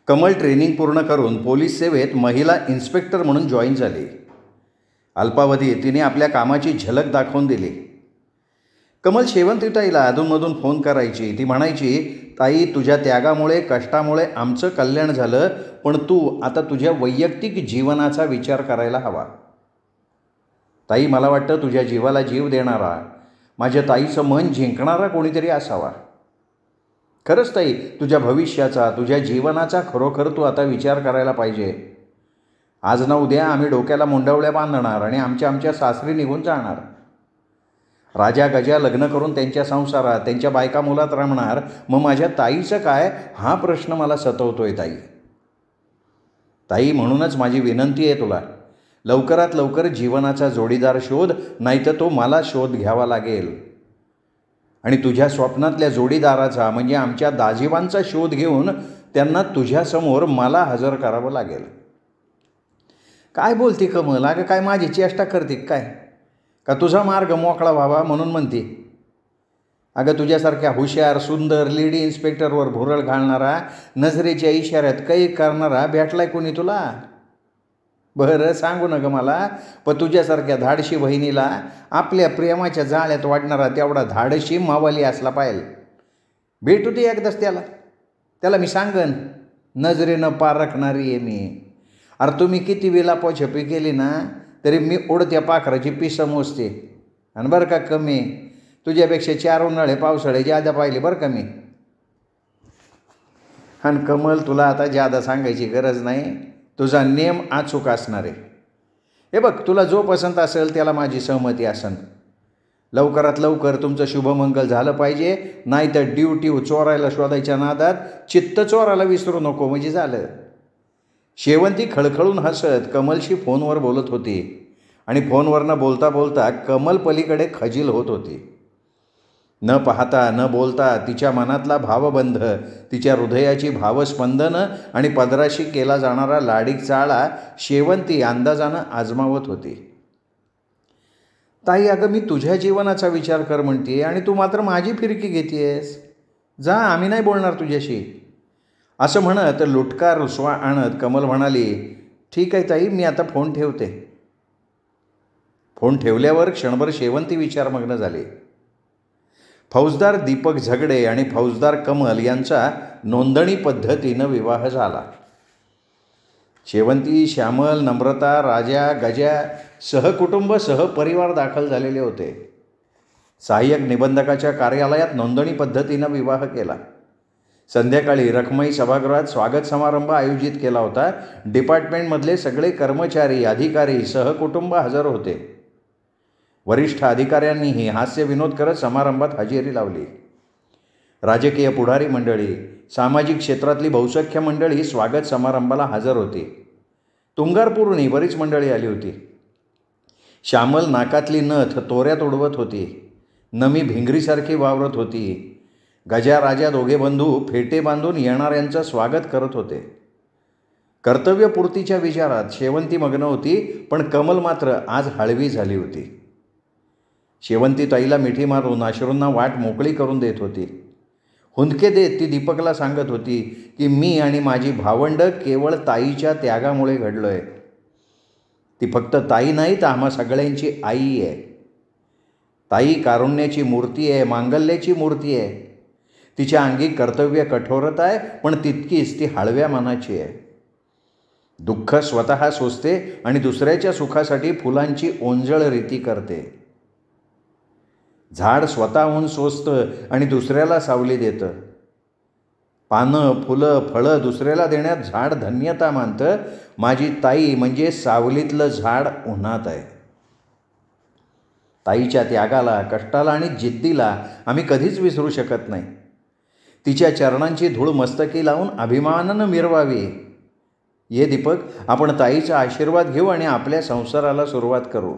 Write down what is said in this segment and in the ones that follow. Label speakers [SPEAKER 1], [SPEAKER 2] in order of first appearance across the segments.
[SPEAKER 1] Kamal training पूर्ण करून police सेवेत महिला इन्स्पेक्टर म्हणून जॉईन झाली. अल्पावधीत तिने आपल्या कामाची झलक दाखवून दिली. कमल शेवंती ताईला अधूनमधून फोन करायची. ती म्हणायची, ताई, तुझ्या त्यागामुळे कष्टामुळे आमचं कल्याण झालं, पण तू आता तुझ्या वैयक्तिक जीवनाचा विचार करायला हवा. ताई, मला वाटतं तुझ्या जीवाला जीव देणारा, माझ्या ताईचं मन जिंकणारा कोणीतरी असावा. खरंच ताई, तुझ्या भविष्याचा, तुझ्या जीवनाचा खरोखर तू आता विचार करायला पाहिजे. आज ना उद्या आम्ही डोक्याला मुंडवल्या बांधणार आणि आमच्या सासरी निघून जाणार. राजा गजा लग्न करून त्यांच्या संसारात, त्यांच्या बायका मुलात रमणार. मग माझ्या ताईचं काय, हा प्रश्न मला सतवतोय ताई. ताई, म्हणूनच माझी विनंती आहे तुला, लवकरात लवकर जीवनाचा जोडीदार शोध, नाहीतर तो मला शोध घ्यावा लागेल. आणि तुझ्या स्वप्नातल्या जोडीदाराचा म्हणजे आमच्या दाजीबांचा शोध घेऊन त्यांना तुझ्यासमोर मला हजर करावं लागेल. काय बोलते कमल? अगं, काय माझी चेष्टा करते काय? का तुझा मार्ग मोकळा व्हावा म्हणून म्हणते? अगं, तुझ्यासारख्या हुशार सुंदर लेडी इन्स्पेक्टरवर भुरळ घालणारा, नजरेच्या इशाऱ्यात कैद करणारा भेटलाय कोणी तुला? बरं, सांगू नका मला. पण तुझ्यासारख्या धाडशी बहिणीला आपल्या प्रेमाच्या जाळ्यात वाढणारा तेवढा धाडशी मावाली असला पाहिजे. भेटू दे एकदाच त्याला मी सांगन, नजरेनं पारखणारी आहे मी. अरे, तुम्ही किती वेळा पोछपी केली ना, तरी मी उडत्या पाखराची पिसं मोजते. आणि बरं का, कमी तुझ्यापेक्षा 4 उन्हाळे पावसाळे जादा पाहिले बरं का मी. आणि कमल, तुला आता जादा सांगायची गरज नाही. तुझा नेम अचूक असणार आहे. हे बघ, तुला जो पसंत असेल त्याला माझी सहमती असेल. लवकरात लवकर तुमचं शुभमंगल झालं पाहिजे, नाही तर ड्युटी चोरायला शोधायच्या नादात चित्त चोरायला विसरू नको म्हणजे झालं. शेवंती खळखळून हसत कमलशी फोनवर बोलत होती आणि फोनवरनं बोलता बोलता कमल पलीकडे खजील होत होती. न पाहता न बोलता तिच्या मनातला भावबंध, तिच्या हृदयाची भावस्पंदनं आणि पदराशी केला जाणारा लाडीक चाळा शेवंती अंदाजानं आजमावत होती. ताई, अगं, मी तुझ्या जीवनाचा विचार कर म्हणते आणि तू मात्र माझी फिरकी घेतेस. जा, आम्ही नाही बोलणार तुझ्याशी. असं म्हणत लुटका रुसवा आणत कमल म्हणाली, ठीक आहे ताई, मी आता फोन ठेवते. फोन ठेवल्यावर क्षणभर शेवंती विचारमग्न झाली. फौजदार दीपक झगडे आणि फौजदार कमल यांचा नोंदणी पद्धतीनं विवाह झाला. शेवंती, श्यामल, नम्रता, राजा, गजा सहकुटुंब सहपरिवार दाखल झालेले होते. सहाय्यक निबंधकाच्या कार्यालयात नोंदणी पद्धतीनं विवाह केला. संध्याकाळी रखमाई सभागृहात स्वागत समारंभ आयोजित केला होता. डिपार्टमेंटमधले सगळे कर्मचारी, अधिकारी, सहकुटुंब हजर होते. वरिष्ठ अधिकाऱ्यांनीही हास्य विनोद करत समारंभात हजेरी लावली. राजकीय पुढारी मंडळी, सामाजिक क्षेत्रातली बहुसंख्य मंडळी स्वागत समारंभाला हजर होती. तुंगारपूरहूनही बरीच मंडळी आली होती. श्यामल नाकातली नथ तोऱ्यात उडवत होती. नमी भिंगरीसारखी वावरत होती. गजा, राजा दोघे बंधू फेटे बांधून येणाऱ्यांचं स्वागत करत होते. कर्तव्यपूर्तीच्या विचारात शेवंती मग्न होती, पण कमल मात्र आज हळवी झाली होती. शेवंती ताईला मिठी मारून अश्रूंना वाट मोकळी करून देत होती. हुंदके देत ती दीपकला सांगत होती की मी आणि माझी भावंड केवळ ताईच्या त्यागामुळे घडलोय. ती फक्त ताई नाही तर आम्हा सगळ्यांची आई आहे. ताई कारुण्याची मूर्ती आहे, मांगल्याची मूर्ती आहे. तिच्या अंगी कर्तव्य कठोरता आहे, पण तितकीच ती हळव्या मनाची आहे. दुःख स्वतः सोसते आणि दुसऱ्याच्या सुखासाठी फुलांची ओंजळ रीती करते. झाड स्वतःहून सोसतं आणि दुसऱ्याला सावली देतं. पानं, फुलं, फळं दुसऱ्याला देण्यात झाड धन्यता मानतं. माझी ताई म्हणजे सावलीतलं झाड उन्हात आहे. ताईच्या त्यागाला, कष्टाला आणि जिद्दीला आम्ही कधीच विसरू शकत नाही. तिच्या चरणांची धूळ मस्तकी लावून अभिमानानं मिरवावी. ये दीपक, आपण ताईचा आशीर्वाद घेऊ आणि आपल्या संसाराला सुरुवात करू.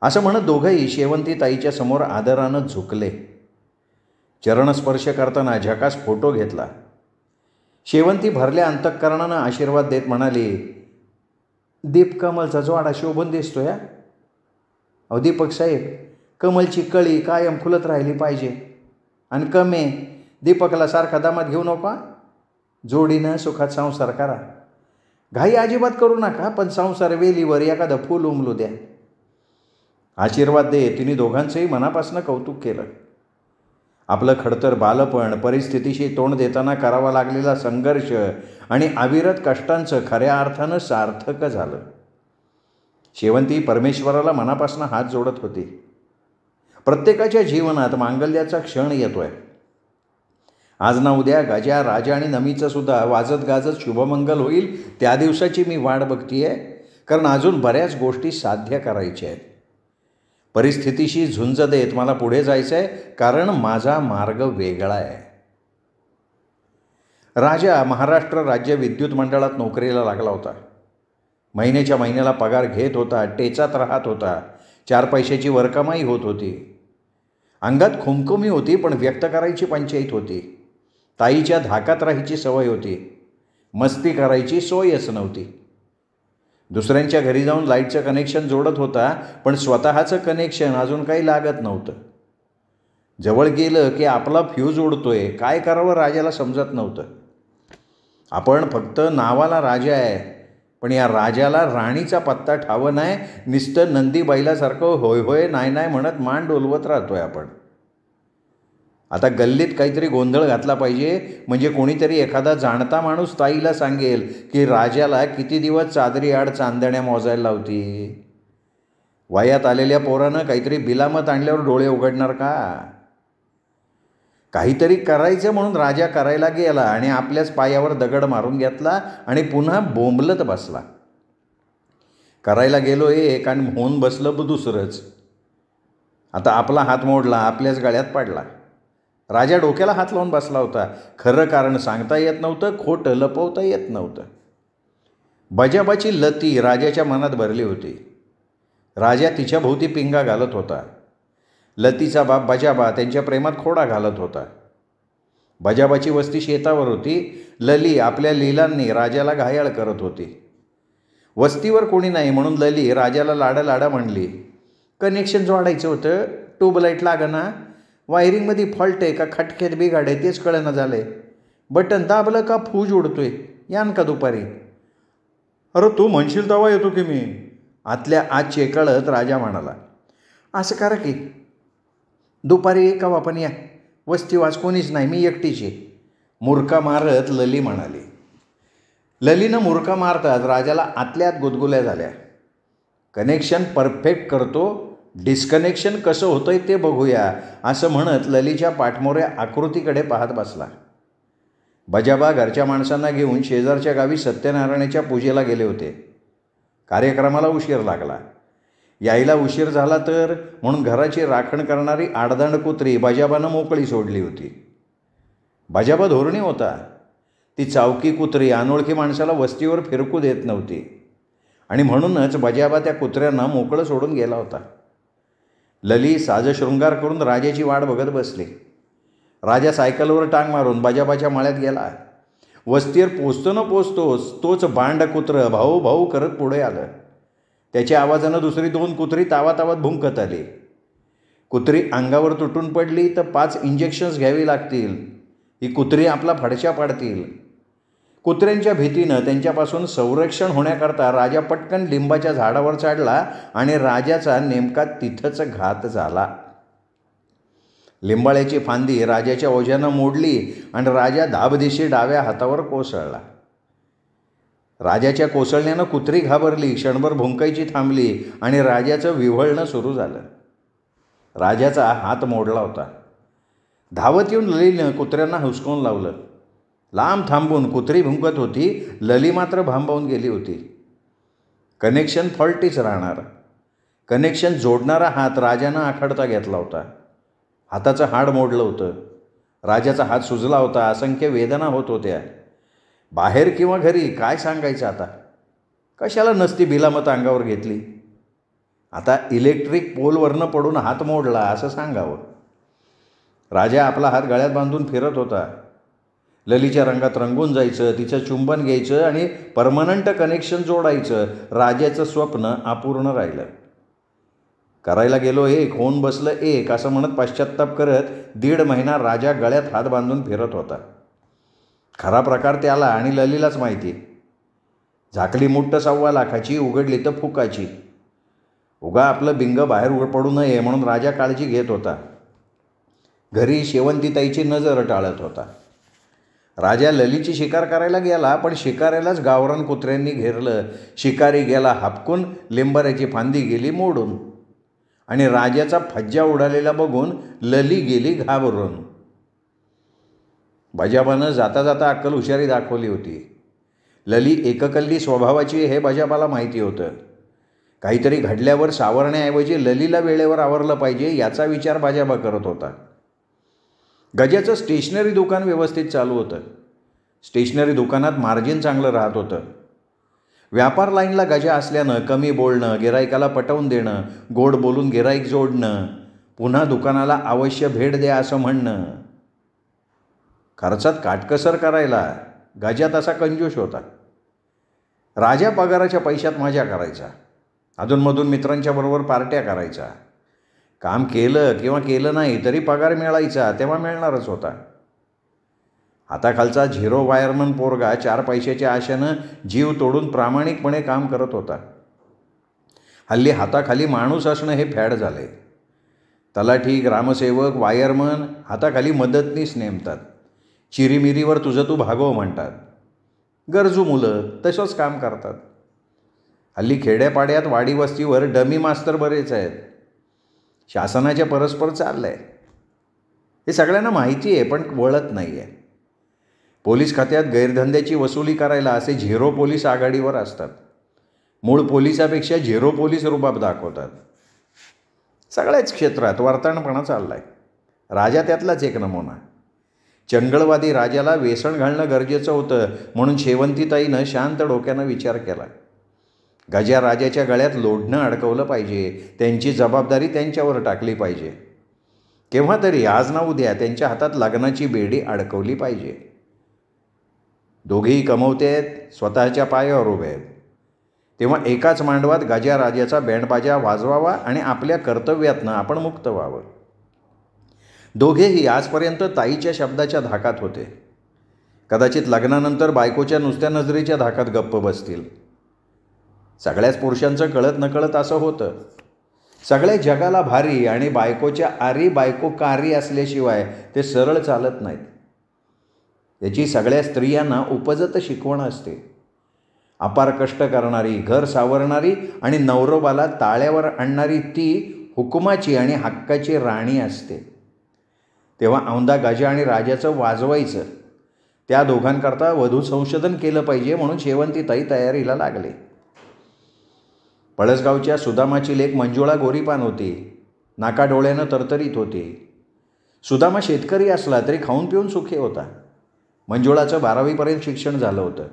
[SPEAKER 1] असं म्हणत दोघंही शेवंती ताईच्या समोर आदरानं झुकले. चरणस्पर्श करताना झकास फोटो घेतला. शेवंती भरल्या अंतःकरणानं आशीर्वाद देत म्हणाली, दीप कमलचा जोडा शोभून दिसतोय. अहो दीपक साहेब, कमलची कळी कायम फुलत राहिली पाहिजे. आणि कमे, दीपकला सारखा दामात घेऊ नका. जोडीनं सुखात संसार करा. घाई अजिबात करू नका, पण संसार वेलीवर एखादं फूल उमलू द्या. आशीर्वाद दे. तिने दोघांचंही मनापासून कौतुक केलं. आपलं खडतर बालपण, परिस्थितीशी तोंड देताना करावा लागलेला संघर्ष आणि अविरत कष्टांचं खऱ्या अर्थानं सार्थक झालं. शेवंती परमेश्वराला मनापासून हात जोडत होती. प्रत्येकाच्या जीवनात मांगल्याचा क्षण येतोय. आज ना उद्या गजा, राजा आणि नमीचं सुद्धा वाजत गाजत शुभमंगल होईल, त्या दिवसाची मी वाट बघतीये. कारण अजून बऱ्याच गोष्टी साध्य करायच्या आहेत. परिस्थितीशी झुंज देत मला पुढे जायचं आहे, कारण माझा मार्ग वेगळा आहे. राजा महाराष्ट्र राज्य विद्युत मंडळात नोकरीला लागला होता. महिन्याच्या महिन्याला पगार घेत होता, टेचात राहत होता. 4 पैशाची वरकमाई होत होती. अंगात खुमखुमी होती, पण व्यक्त करायची पंचायत होती. ताईच्या धाकात राहायची सवय होती. मस्ती करायची सोयच नव्हती. दुसऱ्यांच्या घरी जाऊन लाईटचं कनेक्शन जोडत होता, पण स्वतःचं कनेक्शन अजून काही लागत नव्हतं. जवळ गेलं की आपला फ्यूज उडतोय. काय करावं राजाला समजत नव्हतं. आपण फक्त नावाला राजा आहे, पण या राजाला राणीचा पत्ता ठाव नाही. नुसतं नंदी बैलासारखं होय होय नाही नाही म्हणत मान डोलवत राहतोय आपण. आता गल्लीत काहीतरी गोंधळ घातला पाहिजे, म्हणजे कोणीतरी एखादा जाणता माणूस ताईला सांगेल की राजाला किती दिवस चादरी आड चांदण्या मोजायला लावती. वयात आलेल्या पोरानं काहीतरी बिलामत आणल्यावर डोळे उघडणार का? काहीतरी करायचं म्हणून राजा करायला गेला आणि आपल्याच पायावर दगड मारून घेतला आणि पुन्हा बोंबलत बसला. करायला गेलो एक आणि होऊन बसलं दुसरंच. आता आपला हात मोडला, आपल्याच गळ्यात पडला. राजा डोक्याला हात लावून बसला होता. खरं कारण सांगता येत नव्हतं, खोटं लपवता येत नव्हतं. बजाबाची लती राजाच्या मनात भरली होती. राजा तिच्या भोवती पिंगा घालत होता. लतीचा बाप बजाबा त्यांच्या प्रेमात खोडा घालत होता. बजाबाची वस्ती शेतावर होती. लली आपल्या लीलांनी राजाला घायाळ करत होती. वस्तीवर कोणी नाही म्हणून लली राजाला लाडा म्हणली, कनेक्शन जोडायचं होतं, ट्यूबलाईट लागना, वायरिंगमध्ये फॉल्ट आहे का खटक्यात बिघाड आहे तेच कळेना झालंय, बटन दाबलं का फ्यूज उडतोय, यान का दुपारी. अरे तू म्हणशील तेव्हा येतो की मी, आतल्या आत चेकाळत राजा म्हणाला. असं करा की दुपारी कवा पण या, वस्तीवास कोणीच नाही, मी एकटीची. मुरका मारत लली म्हणाली. ललीनं मुरका मारतात राजाला आतल्यात गुदगुल्या झाल्या. कनेक्शन परफेक्ट करतो, डिस्कनेक्शन कसं होतंय ते बघूया, असं म्हणत ललीच्या पाठमोऱ्या आकृतीकडे पाहत बसला. बजाबा घरच्या माणसांना घेऊन शेजारच्या गावी सत्यनारायणाच्या पूजेला गेले होते. कार्यक्रमाला उशीर लागला. यायला उशीर झाला तर म्हणून घराची राखण करणारी आडदांड कुत्री बजाबानं मोकळी सोडली होती. बजाबा धोरणी होता. ती चावकी कुत्री अनोळखी माणसाला वस्तीवर फिरकू देत नव्हती आणि म्हणूनच बजाबा त्या कुत्र्यांना मोकळं सोडून गेला होता. लली साजशृंगार करून राजाची वाट बघत बसली. राजा सायकलवर टांग मारून बजाबाच्या माळ्यात गेला. वस्तीवर पोचतो न पोचतोच तोच बांड कुत्रं भाऊ भाऊ करत पुढे आलं. त्याच्या आवाजानं दुसरी 2 कुत्री तावातावात भुंकत आली. कुत्री अंगावर तुटून पडली तर 5 इंजेक्शन्स घ्यावी लागतील. ही कुत्री आपला फडशा पाडतील. कुत्र्यांच्या भीतीनं त्यांच्यापासून संरक्षण होण्याकरता राजा पटकन लिंबाच्या झाडावर चढला आणि राजाचा नेमका तिथंच घात झाला. लिंबाळ्याची फांदी राजाच्या ओझ्यानं मोडली आणि राजा धाबदिशी डाव्या हातावर कोसळला. राजाच्या कोसळण्यानं कुत्री घाबरली, क्षणभर भुंकायची थांबली आणि राजाचं विव्हळणं सुरू झालं. राजाचा हात मोडला होता. धावत येऊन ललीनं कुत्र्यांना हुसकवून लावलं. लांब थांबून कुत्री भुंकत होती, लली मात्र भांबावून गेली होती. कनेक्शन फॉल्टीच राहणार. कनेक्शन जोडणारा हात राजानं आखडता घेतला होता. हाताचं हाड मोडलं होतं. राजाचा हात सुजला होता. असंख्य वेदना होत होत्या. बाहेर किंवा घरी काय सांगायचं आता. कशाला नसती बिलामत अंगावर घेतली. आता इलेक्ट्रिक पोलवरनं पडून हात मोडला असं सांगावं. राजा आपला हात गळ्यात बांधून फिरत होता. ललीच्या रंगात रंगून जायचं, तिचं चुंबन घ्यायचं आणि परमनंट कनेक्शन जोडायचं. राजाचं स्वप्न अपूर्ण राहिलं. करायला गेलो एक, होऊन बसलं एक, असं म्हणत पश्चात्ताप करत 1.5 महिना राजा गळ्यात हात बांधून फिरत होता. खरा प्रकार त्याला आणि ललीलाच माहिती. झाकली मुठ्ठ 1.25 लाखाची, उघडली तर फुकाची. उगा आपलं बिंग बाहेर पडू नये म्हणून राजा काळजी घेत होता. घरी शेवंतीताईची नजर टाळत होता. राजा ललीची शिकार करायला गेला, पण शिकाऱ्यालाच गावरान कुत्र्यांनी घेरलं. शिकारी गेला हापकून, लिंबाऱ्याची फांदी गेली मोडून, आणि राजाचा फज्जा उडालेला बघून लली गेली घाबरून. बजाबानं जाता जाता अक्कल हुशारी दाखवली होती. लली एककल्ली स्वभावाची हे बजाबाला माहिती होतं. काहीतरी घडल्यावर सावरण्याऐवजी ललीला वेळेवर आवरलं पाहिजे याचा विचार बजाबा करत होता. गजाचं स्टेशनरी दुकान व्यवस्थित चालू होतं. स्टेशनरी दुकानात मार्जिन चांगलं राहत होतं. व्यापार लाईनला गजा असल्यानं कमी बोलणं, गिराईकाला पटवून देणं, गोड बोलून गिराईक जोडणं, पुन्हा दुकानाला अवश्य भेट द्या असं म्हणणं. खर्चात काटकसर करायला गजा तसा कंजूस होता. राजा पगाराच्या पैशात मजा करायचा. अधूनमधून मित्रांच्या बरोबर पार्ट्या करायचा. काम केलं किंवा केलं नाही तरी पगार मिळायचा तेव्हा मिळणारच होता. हाताखालचा झिरो वायरमन पोरगा 4 पैशाच्या आशेनं जीव तोडून प्रामाणिकपणे काम करत होता. हल्ली हाताखाली माणूस असणं हे फॅड झाले. तलाठी, ग्रामसेवक, वायरमन हाताखाली मदतनीस नेमतात. चिरीमिरीवर तुझं तू भागव म्हणतात. गरजू मुलं तसंच काम करतात. हल्ली खेड्यापाड्यात वाडी वस्तीवर डमी मास्तर बरेच आहेत. शासनाच्या परस्पर चाललं आहे. हे सगळ्यांना माहिती आहे, पण वळत नाही आहे. पोलीस खात्यात गैरधंद्याची वसुली करायला असे झिरो पोलीस आघाडीवर असतात. मूळ पोलिसापेक्षा झिरो पोलीस रुबाब दाखवतात. सगळ्याच क्षेत्रात वर्तणपणा चालला आहे. राजा त्यातलाच एक नमुना. चंगळवादी राजाला वेसण घालणं गरजेचं होतं, म्हणून शेवंतीताईनं शांत डोक्यानं विचार केला. गजा राजाच्या गळ्यात लोढणं अडकवलं पाहिजे. त्यांची जबाबदारी त्यांच्यावर टाकली पाहिजे. केव्हा तरी आज ना उद्या त्यांच्या हातात लग्नाची बेडी अडकवली पाहिजे. दोघेही कमवते आहेत, स्वतःच्या पायावर उभे आहेत. तेव्हा एकाच मांडवात गजा राजाचा बँडबाजा वाजवावा आणि आपल्या कर्तव्यातनं आपण मुक्त व्हावं. दोघेही आजपर्यंत ताईच्या शब्दाच्या धाकात होते. कदाचित लग्नानंतर बायकोच्या नुसत्या नजरेच्या धाकात गप्प बसतील. सगळ्याच पुरुषांचं कळत नकळत असं होतं. सगळ्या जगाला भारी आणि बायकोच्या आरी बायको कारी असल्याशिवाय ते सरळ चालत नाहीत. याची सगळ्या स्त्रियांना उपजत शिकवण असते. अपार कष्ट करणारी, घर सावरणारी आणि नवरोबाला ताळ्यावर आणणारी ती हुकुमाची आणि हक्काची राणी असते. तेव्हा औंधा गजा आणि राजाचं वाजवायचं. त्या दोघांकरता वधू संशोधन केलं पाहिजे म्हणून शेवंतीताई तयारीला लागले. पळसगावच्या सुदामाची लेक मंजुळा गोरीपान होती. नाका डोळ्यानं तरतरीत होती. सुदामा शेतकरी असला तरी खाऊन पिऊन सुखी होता. मंजुळाचं 12वीपर्यंत शिक्षण झालं होतं.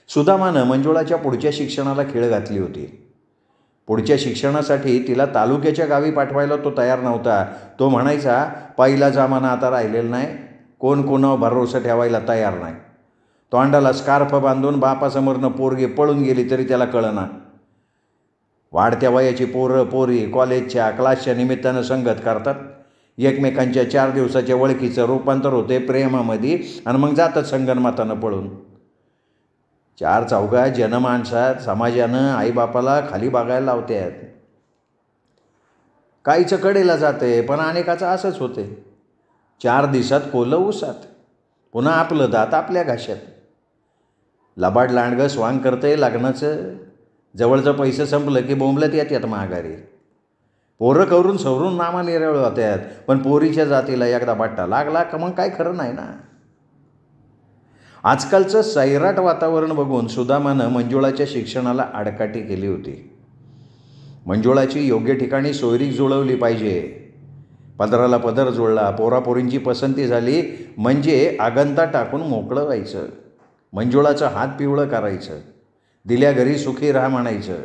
[SPEAKER 1] सुदामानं मंजुळाच्या पुढच्या शिक्षणाला खीळ घातली होती. पुढच्या शिक्षणासाठी तिला तालुक्याच्या गावी पाठवायला तो तयार नव्हता. तो म्हणायचा, पहिला जमाना आता राहिलेला नाही, कोण कोणावर भरोसा ठेवायला तयार नाही. तोंडाला स्कार्फ बांधून बापासमोरनं पोरगी पळून गेली तरी त्याला कळना. वाढत्या वयाची पोरं पोरी कॉलेजच्या क्लासच्या निमित्तानं संगत करतात. एकमेकांच्या 4 दिवसाच्या ओळखीचं रूपांतर होते प्रेमामध्ये आणि मग जातात संगनमतानं पळून. 4 चौघा जनमानसात समाजानं आईबापाला खाली बघायला लावतात. काहीचं कडेला जाते, पण अनेकाचं असंच होते. 4 दिवसात कोलं उसात, पुन्हा आपलं दात आपल्या घाशात. लबाड लांडगं स्वांग करतंय लग्नाचं. जवळचं पैसे संपलं की बोंबलत येतात माघारी. पोरं करून सवरून नामा निरळ होत्यात, पण पोरीच्या जातीला एकदा बट्टा लागला का मग काय खरं नाही ना. आजकालचं सैराट वातावरण बघून सुदामानं मंजुळाच्या शिक्षणाला आडकाठी केली होती. मंजुळाची योग्य ठिकाणी सोयरीक जुळवली पाहिजे. पदराला पदर जुळला, पोरापोरींची पसंती झाली म्हणजे आगंता टाकून मोकळं व्हायचं. मंजुळाचं हात पिवळं करायचं. दिल्या घरी सुखी राहा म्हणायचं.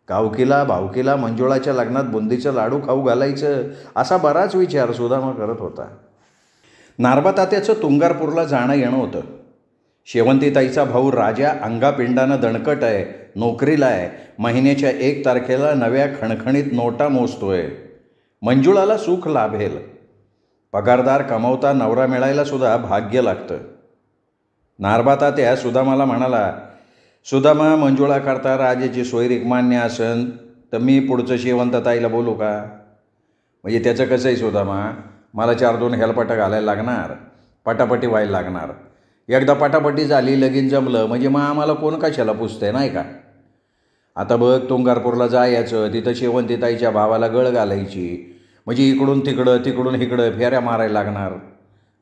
[SPEAKER 1] कावकीला भावकीला मंजुळाच्या लग्नात बुंदीचं लाडू खाऊ घालायचं. असा बराच विचार सुदामा करत होता. नारबा तात्याचं तुंगारपूरला जाणं येणं होतं. शेवंतीताईचा भाऊ राजा अंगापिंडानं दणकट आहे, नोकरीला आहे. महिन्याच्या 1 तारखेला नव्या खणखणीत नोटा मोजतोय. मंजुळाला सुख लाभेल. पगारदार कमावता नवरा मिळायला सुद्धा भाग्य लागतं. नारबा तात्या सुदामाला म्हणाला, सुदामा, मंजुळा करता राजाची सोयरीक मान्य असन तर मी पुढचं शेवंतताईला बोलू का? म्हणजे त्याचं कसं आहे सुदामा, मला 4-2 हेलपाटा घालायला लागणार, पटापटी व्हायला लागणार. एकदा पटापटी झाली, लगीन जमलं म्हणजे मग आम्हाला कोण कशाला पुसतंय, नाही का? आता बघ, तुंगारपूरला जायचं, तिथं शेवंतीताईच्या भावाला गळ घालायची, म्हणजे इकडून तिकडं तिकडून इकडं फेऱ्या मारायला लागणार.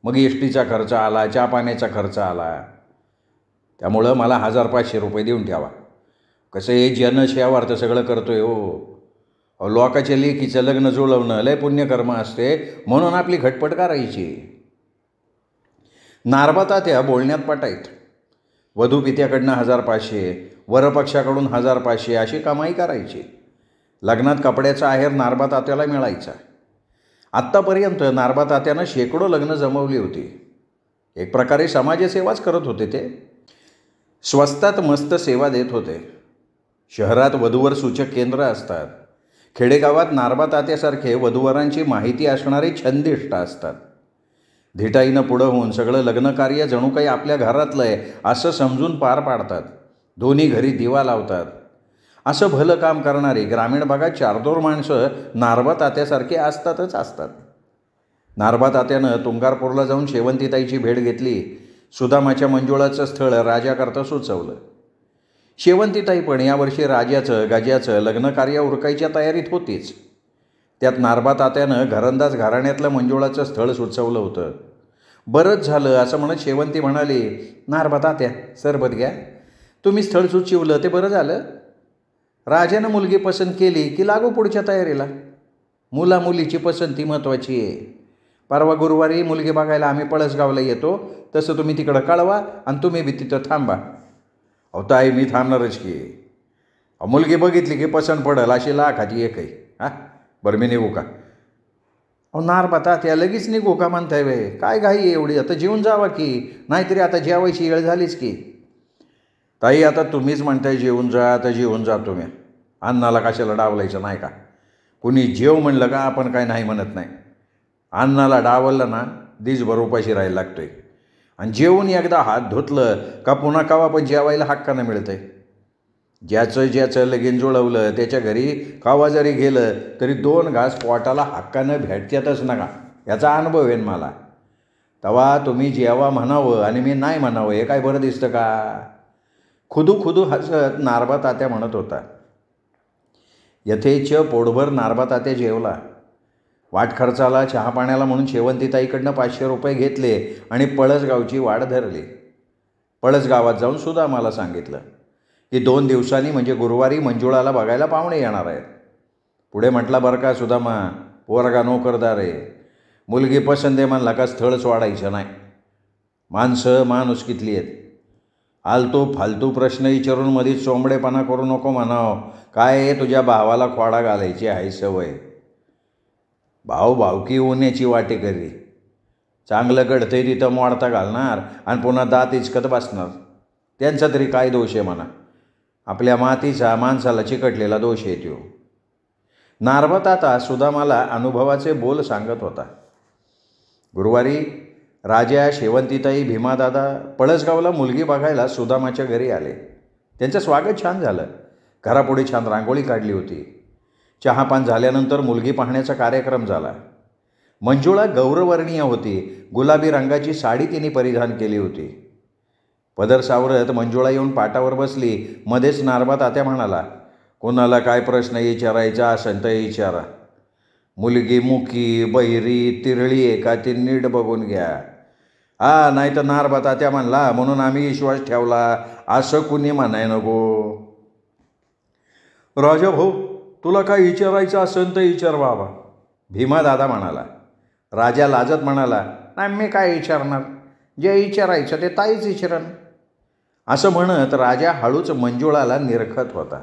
[SPEAKER 1] मग एसटीचा खर्च आला, चहा पाण्याचा खर्च आला. त्यामुळं मला 1,000-500 रुपये देऊन ठेवा. कसं हे जनसेवार्थ सगळं करतोय हो. लोकाच्या लेकीचं लग्न जुळवणं लय पुण्यकर्म असते, म्हणून आपली खटपट करायची. नारबा तात्या बोलण्यात पटायत. वधू पित्याकडनं 1,000-500, वरपक्षाकडून 1,000-500 अशी कमाई करायची. लग्नात कपड्याचा आहेर नारबा तात्याला मिळायचा. आत्तापर्यंत नारबा तात्यानं शेकडो लग्न जमवली होती. एक प्रकारे समाजसेवाच करत होते ते. स्वस्तात मस्त सेवा देत होते. शहरात वधूवर सूचक केंद्र असतात. खेडेगावात नारबा तात्यासारखे वधूवरांची माहिती असणारे छंदिष्ट असतात. धिटाईनं पुढं होऊन सगळं लग्नकार्य जणू काही आपल्या घरातलं आहे असं समजून पार पाडतात. दोन्ही घरी दिवा लावतात. असं भलं काम करणारी ग्रामीण भागात 4-2 माणसं नारबा तात्यासारखे असतातच असतात. नारबा तात्यानं तुंगारपूरला जाऊन शेवंतीताईची भेट घेतली. सुदामाच्या मंजुळाचं स्थळ राजाकरता सुचवलं. शेवंतीताई पण यावर्षी राजाचं गजाचं लग्नकार्य उरकायच्या तयारीत होतीच. त्यात नारबा तात्यानं घरंदाज घराण्यातलं मंजुळाचं स्थळ सुचवलं होतं. बरंच झालं असं म्हणत शेवंती म्हणाली, नारबा तात्या, सरबत घ्या. तुम्ही स्थळ सुचवलं ते बरं झालं. राजानं मुलगी पसंत केली की लागू पुढच्या तयारीला. मुलामुलीची पसंती महत्त्वाची आहे. परवा गुरुवारी मुलगी बघायला आम्ही पळसगावला येतो, तसं तुम्ही तिकडं कळवा आणि तुम्ही बी तिथं थांबा. अहो ताई, मी थांबणारच की. मुलगी बघितली की पसंत पडेल अशी लाखाची एक आहे. हां, बरं मी निघू का? अहो नारबा तात्या, लगेच निघू का म्हणताय वे? काय घाई आहे एवढी? आता जेवून जावा की, नाहीतरी आता जेवायची वेळ झालीच की. ताई, आता तुम्हीच म्हणताय जेवून जा, आता जेवून जातो मी. अन्नाला कशाला डावलायचं, नाही का? कुणी जेव म्हणलं का आपण काय नाही म्हणत नाही. अन्नाला डावललं ना दिसभर उपाशी राहायला लागतोय. आणि जेवून एकदा हात धुतलं का पुन्हा कवा पण जेवायला हक्कानं मिळतंय. ज्याचं लगीन जुळवलं त्याच्या घरी कवा जरी गेलं तरी 2 घास पोटाला हक्कानं भेटतातच नका. याचा अनुभव आहे मला. तेव्हा तुम्ही जेवा म्हणावं आणि मी नाही म्हणावं, हे काय बरं दिसतं का? खुदू हसत नारबा तात्या म्हणत होता. यथेच्छ पोटभर नारबा तात्या जेवला. वाट खर्चाला, चहा पाण्याला म्हणून शेवंतीताईकडनं 500 रुपये घेतले आणि पळसगावची वाट धरली. पळसगावात जाऊन सुदामाला सांगितलं की 2 दिवसांनी म्हणजे गुरुवारी मंजुळाला बघायला पाहुणे येणार आहेत. पुढे म्हटला, बरं का सुदामा, पोरगा नोकरदार आहे. मुलगी पसंत आहे म्हणला का स्थळच वाढायचं नाही. माणसं माणुसकीतली आहेत. आलतू फालतू प्रश्न विचारून मधीच चोंबडेपणा करू नको म्हणाव. काय तुझ्या भावाला खोडा घालायची आहे सवय. भावकी उन्याची वाटेकरी. चांगलं घडतंय तिथं मोडता घालणार आणि पुन्हा दात इचकत बसणार. त्यांचा तरी काय दोष आहे म्हणा. आपल्या मातीचा माणसाला चिकटलेला दोष आहे तो. नारबा ताता सुदामाला अनुभवाचे बोल सांगत होता. गुरुवारी राजा, शेवंतीताई, भीमादादा पळसगावला मुलगी बघायला सुदामाच्या घरी आले. त्यांचं स्वागत छान झालं. घरापुढे छान रांगोळी काढली होती. चहापान झाल्यानंतर मुलगी पाहण्याचा कार्यक्रम झाला. मंजुळा गौरवर्णीय होती. गुलाबी रंगाची साडी तिने परिधान केली होती. पदर सावरत मंजुळा येऊन पाटावर बसली. मध्येच नारबा तात्या म्हणाला, कोणाला काय प्रश्न विचारायचा असेल तर विचारा. मुलगी मुकी, बहिरी, तिरळी आहे का ती नीट बघून घ्या. नाही तर नारबा तात्या म्हणला म्हणून आम्ही विश्वास ठेवला असं कुणी म्हणाय नको. राजा भाऊ, तुला काय विचारायचं असेल तर विचार बाबा, भीमा दादा म्हणाला. राजा लाजत म्हणाला, नाही मी काय विचारणार, जे विचारायचं ते ताईच विचारन. असं म्हणत राजा हळूच मंजुळाला निरखत होता.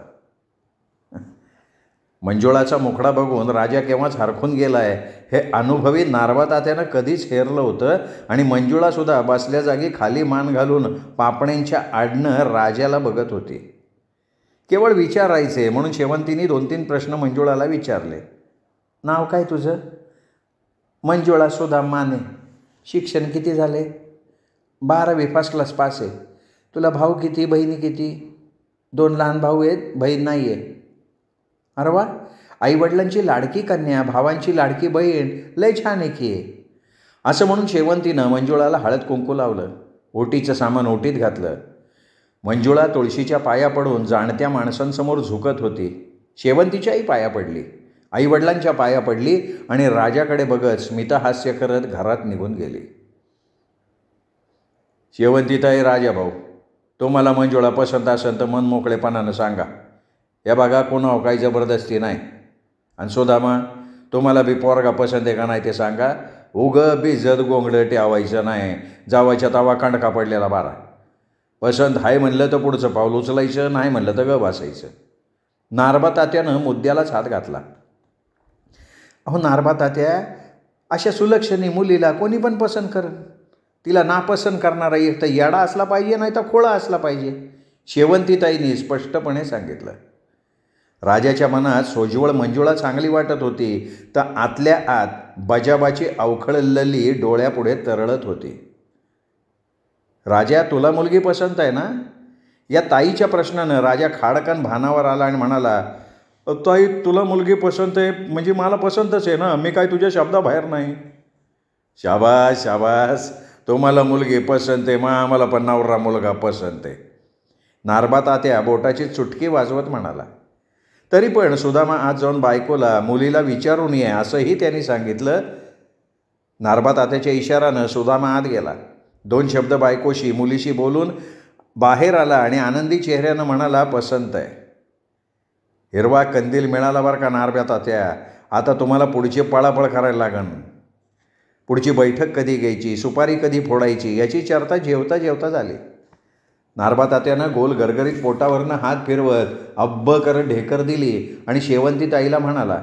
[SPEAKER 1] मंजुळाचा मुखडा बघून राजा केव्हाच हरखून गेलाय हे अनुभवी नारबा तात्यानं कधीच हेरलं होतं. आणि मंजुळासुद्धा बसल्या जागी खाली मान घालून पापण्यांच्या आडनं राजाला बघत होती. केवळ विचारायचे म्हणून शेवंतीने 2-3 प्रश्न मंजुळाला विचारले. नाव काय तुझं? मंजुळा सुदाम माने. शिक्षण किती झाले? 12वी फर्स्ट क्लास पास आहे. तुला भाऊ किती, बहिणी किती? 2 लहान भाऊ आहेत, बहीण नाही आहे. अरे वा, आईवडिलांची लाडकी कन्या, भावांची लाडकी बहीण, लय छान आहे की. असं म्हणून शेवंतीनं मंजुळाला हळद कुंकू लावलं. ओटीचं सामान ओटीत घातलं. मंजुळा तुळशीच्या पाया पडून जाणत्या माणसांसमोर झुकत होती. शेवंतीच्याही पाया पडली, आईवडिलांच्या पाया पडली आणि राजाकडे बघत स्मितहास्य करत घरात निघून गेली. शेवंतीताई, राजा भाऊ, तुम्हाला मंजुळा पसंत असेल तर मन मोकळेपणानं सांगा. या बघा, कोणावर काही जबरदस्ती नाही. आणि सुदामा, तुम्हाला बी पोरगा पसंत आहे का नाही ते सांगा. उगं बिजत गोंगडं ठेवायचं नाही. जावायच्या तवा कांडका पडलेला बारा. पसंत आहे म्हणलं तर पुढचं पाऊल उचलायचं, नाही म्हणलं तर ग बसायचं. नारबा तात्यानं मुद्द्यालाच हात घातला. अहो नारबा तात्या, अशा सुलक्षणी मुलीला कोणी पण पसंत करेल. तिला नापसंत करणारा एक तर येडा असला पाहिजे, नाही तर खोळा असला पाहिजे, शेवंतीताईंनी स्पष्टपणे सांगितलं. राजाच्या मनात सोज्वळ मंजुळा चांगली वाटत होती, तर आतल्या आत बजाबाची अवखळ लली डोळ्यापुढे तरळत होती. राजा, तुला मुलगी पसंत आहे ना? या ताईच्या प्रश्नानं राजा खाडकन भानावर आला आणि म्हणाला, ताई, तुला मुलगी पसंत आहे म्हणजे मला पसंतच आहे ना, मी काय तुझ्या शब्दाबाहेर नाही. शाबास शाबास, तुम्हाला मुलगी पसंत आहे, मग आम्हाला पण नवरा मुलगा पसंत आहे. नारबा तात्या बोटाची चुटकी वाजवत म्हणाला. तरी पण सुदामा आज जाऊन बायकोला मुलीला विचारून ये असंही त्यांनी सांगितलं. नारबा तात्याच्या इशारानं सुदामा आत गेला. 2 शब्द बायकोशी मुलीशी बोलून बाहेर आला आणि आनंदी चेहऱ्यानं म्हणाला, पसंत आहे. हिरवा कंदील मिळाला बरं का नारबा तात्या. आता तुम्हाला पुढची पळापळ करायला लागन. पुढची बैठक कधी घ्यायची, सुपारी कधी फोडायची याची चर्चा जेवता जेवता झाली. नारबा तात्यानं गोल गरगरीत पोटावरनं हात फिरवत अब्ब करत ढेकर दिली आणि शेवंतीताईला म्हणाला,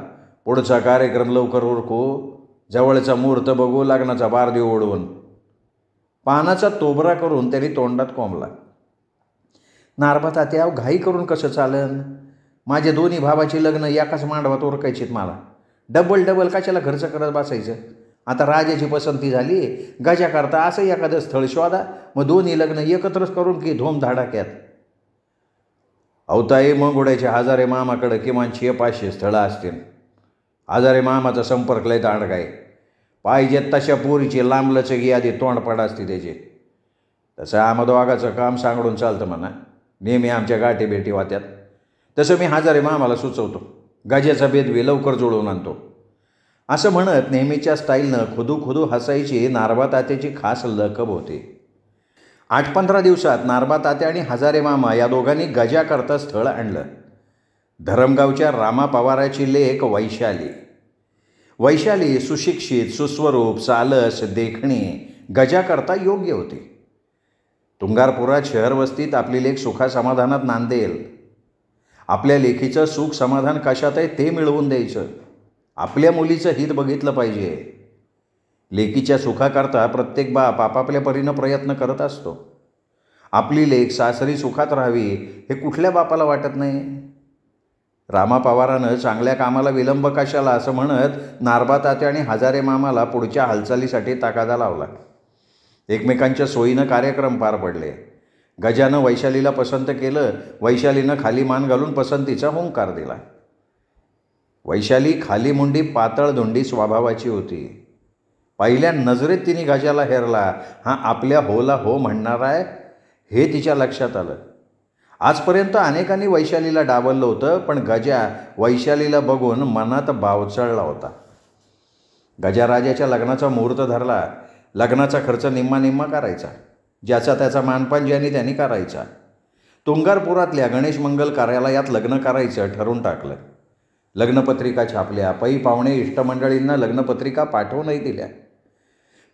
[SPEAKER 1] पुढचा कार्यक्रम लवकर उरकू, जवळचा मुहूर्त बघू, लग्नाचा बारदेव ओढवून. पानाचा तोबरा करून त्यांनी तोंडात कोंबला. नारबा तात्या, घाई करून कसं चालन? माझ्या दोन्ही भावाची लग्न एकाच मांडवात उरकायचीत मला. डबल कशाला खर्च करत बसायचं? आता राजाची पसंती झाली, गजा करता असं एखादं स्थळ शोधा, मग दोन्ही लग्न एकत्रच करून की धूमधडाक्यात. अवताई, मंगुड्याच्या हजारे मामाकडं किमान 600-500 स्थळं असतील. हजारे मामाचा संपर्क लय दांडगा आहे. पाहिजेत तशा पोरीची लांबलचक यादी तोंडपाड असते त्याची. तसं आमदवागाचं काम सांगडून चालतं म्हणा, नेहमी आमच्या गाठी भेटी वात्यात. तसं मी हजारे मामाला सुचवतो, गजाचा बेदवी लवकर जुळवून आणतो. असं म्हणत नेहमीच्या स्टाईलनं खुदू हसायची नारबा तात्याची खास लकब होती. 8-15 दिवसात नारबा तात्या आणि हजारे मामा या दोघांनी गजा करता स्थळ आणलं. धरमगावच्या रामा पवाराची लेक वैशाली. वैशाली सुशिक्षित, सुस्वरूप, चालस, देखणी, गजा करता योग्य होती. तुंगारपुरात शहर वस्तीत आपली लेक सुखासमाधानात नांदेल. आपल्या लेकीचं सुख समाधान कशात आहे ते मिळवून द्यायचं. आपल्या मुलीचं हित बघितलं पाहिजे. लेकीच्या सुखाकरता प्रत्येक बाप आपापल्या परीनं प्रयत्न करत असतो. आपली लेक सासरी सुखात राहावी हे कुठल्या बापाला वाटत नाही. रामा पवारानं चांगल्या कामाला विलंब कशाला असं म्हणत नारबा तात्या आणि हजारे मामाला पुढच्या हालचालीसाठी ताकादा लावला. एकमेकांच्या सोयीनं कार्यक्रम पार पडले. गजानं वैशालीला पसंत केलं. वैशालीनं खाली मान घालून पसंतीचा हुंकार दिला. वैशाली खाली मुंडी, पातळ धुंडी स्वभावाची होती. पहिल्या नजरेत तिने गजाला हेरला. हा आपल्या होला हो म्हणणार आहे हे तिच्या लक्षात आलं. आजपर्यंत अनेकांनी वैशालीला डावललं होतं, पण गजा वैशालीला बघून मनात बावचळला होता. गजा राजाच्या लग्नाचा मुहूर्त धरला. लग्नाचा खर्च निम्मा करायचा. ज्याचा त्याचा मानपान ज्यांनी त्यांनी करायचा. तुंगारपुरातल्या गणेश मंगल कार्यालयात लग्न करायचं ठरवून टाकलं. लग्नपत्रिका छापल्या. पै पाहुणे इष्टमंडळींना लग्नपत्रिका पाठवूनही दिल्या.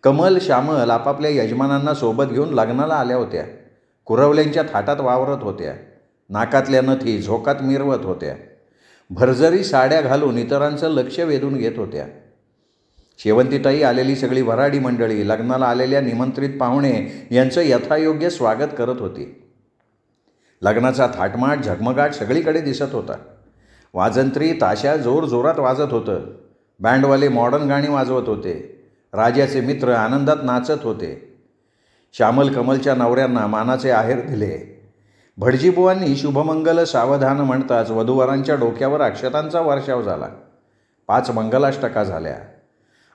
[SPEAKER 1] कमल, श्यामल आपापल्या यजमानांना सोबत घेऊन लग्नाला आल्या होत्या. कुरवल्यांच्या थाटात वावरत होत्या. नाकातल्या नथी झोकात मिरवत होत्या. भरजरी साड्या घालून इतरांचं लक्ष वेधून घेत होत्या. शेवंतीताई, आलेली सगळी वऱ्हाडी मंडळी लग्नाला आलेल्या निमंत्रित पाहुणे यांचं यथायोग्य स्वागत करत होती. लग्नाचा थाटमाट, झगमगाट सगळीकडे दिसत होता. वाजंत्री, ताशा जोरजोरात वाजत होतं. बँडवाले मॉडर्न गाणी वाजवत होते. राजाचे मित्र आनंदात नाचत होते. श्यामल कमलच्या नवऱ्यांना मानाचे आहेर दिले. भटजीबुवांनी शुभमंगल सावधान म्हणताच वधूवरांच्या डोक्यावर अक्षतांचा वर्षाव झाला. 5 मंगलाष्टका झाल्या.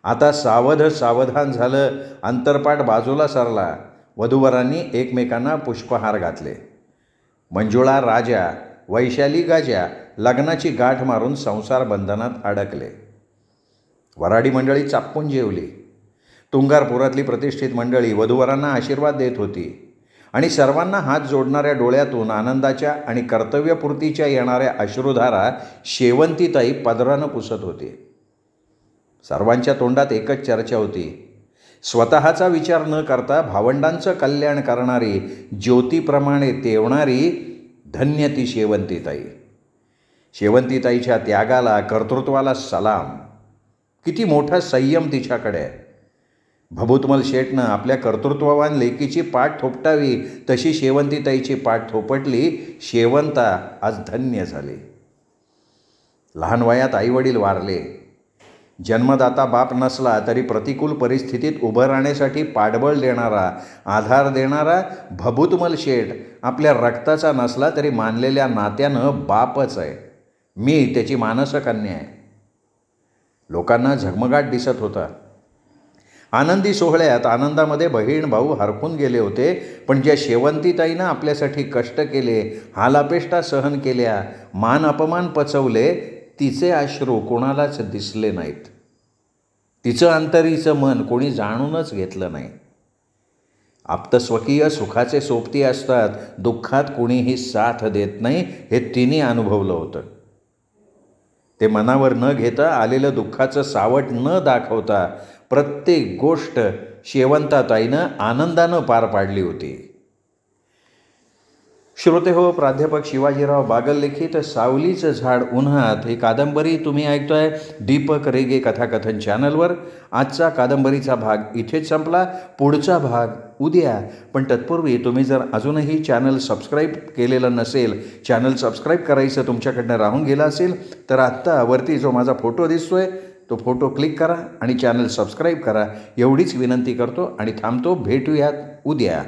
[SPEAKER 1] आता सावधान झालं. अंतरपाट बाजूला सरला. वधूवरांनी एकमेकांना पुष्पहार घातले. मंजुळा राजा, वैशाली गाजा लग्नाची गाठ मारून संसार बंधनात अडकले. वराडी मंडळी चापून जेवली. तुंगारपुरातली प्रतिष्ठित मंडळी वधूवरांना आशीर्वाद देत होती आणि सर्वांना हात जोडणाऱ्या डोळ्यातून आनंदाच्या आणि कर्तव्यपूर्तीच्या येणाऱ्या अश्रुधारा शेवंतीताई पदरानं पुसत होती. सर्वांच्या तोंडात एकच चर्चा होती. स्वतःचा विचार न करता भावंडांचं कल्याण करणारी, ज्योतीप्रमाणे तेवणारी धन्य ती शेवंतीताई. शेवंतीताईच्या त्यागाला, कर्तृत्वाला सलाम. किती मोठा संयम तिच्याकडे. भभूतमल शेठनं आपल्या कर्तृत्ववान लेकीची पाठ थोपटावी तशी शेवंतीताईची पाठ थोपटली. शेवंता आज धन्य झाली. लहान वयात आईवडील वारले. जन्मदाता बाप नसला तरी प्रतिकूल परिस्थितीत उभं राहण्यासाठी पाठबळ देणारा, आधार देणारा भभूतमल शेठ आपल्या रक्ताचा नसला तरी मानलेल्या नात्यानं बापच आहे. मी त्याची मानसकन्या आहे. लोकांना झगमगाट दिसत होता. आनंदी सोहळ्यात आनंदामध्ये बहीण भाऊ हरखून गेले होते. पण ज्या शेवंतीताईनं आपल्यासाठी कष्ट केले, हालापेष्टा सहन केल्या, मान अपमान पचवले, तिचे अश्रू कोणालाच दिसले नाहीत. तिचं अंतरीचं मन कोणी जाणूनच घेतलं नाही. आप्तस्वकीय सुखाचे सोबती असतात, दुःखात कोणीही साथ देत नाही हे तिने अनुभवलं होतं. ते मनावर न घेता, आलेलं दुःखाचं सावट न दाखवता प्रत्येक गोष्ट शेवंताताईनं आनंदानं पार पाडली होती. श्रोते हो, प्राध्यापक शिवाजीराव बागल लिखित सावलीचं झाड उन्हात ही कादंबरी तुम्ही ऐकतोय दीपक रेगे कथाकथन चॅनलवर. आजचा कादंबरीचा भाग इथेच संपला. पुढचा भाग उद्या. पण तत्पूर्वी तुम्ही जर अजूनही चॅनल सबस्क्राईब केलेलं नसेल, चॅनल सबस्क्राईब करायचं तुमच्याकडनं राहून गेलं असेल तर आत्ता वरती जो माझा फोटो दिसतोय तो फोटो क्लिक करा आणि चॅनल सबस्क्राईब करा. एवढीच विनंती करतो आणि थांबतो. भेटूयात उद्या.